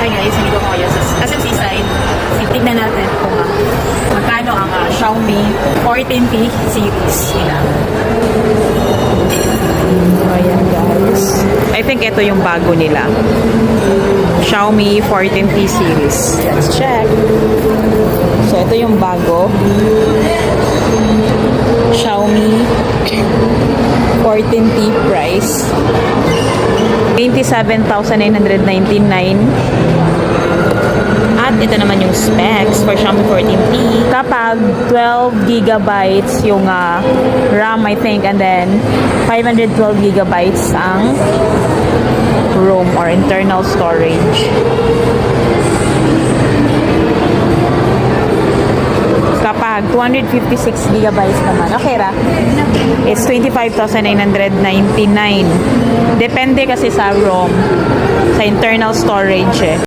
Okay guys, hindi ko kaya sa SM Seaside. Tignan natin kung magkano ang Xiaomi 14T series nila. Ayan guys. I think ito yung bago nila. Xiaomi 14T series. Let's check. So ito yung bago. Xiaomi 14T price. 27,999. At ito naman yung specs for Xiaomi 14T. Kapag 12 gigabytes yung RAM, I think, and then 512 gigabytes ang ROM or internal storage. Kapag 256 gigabytes naman, okay ra? It's 25,999. Depende kasi sa ROM, sa internal storage eh.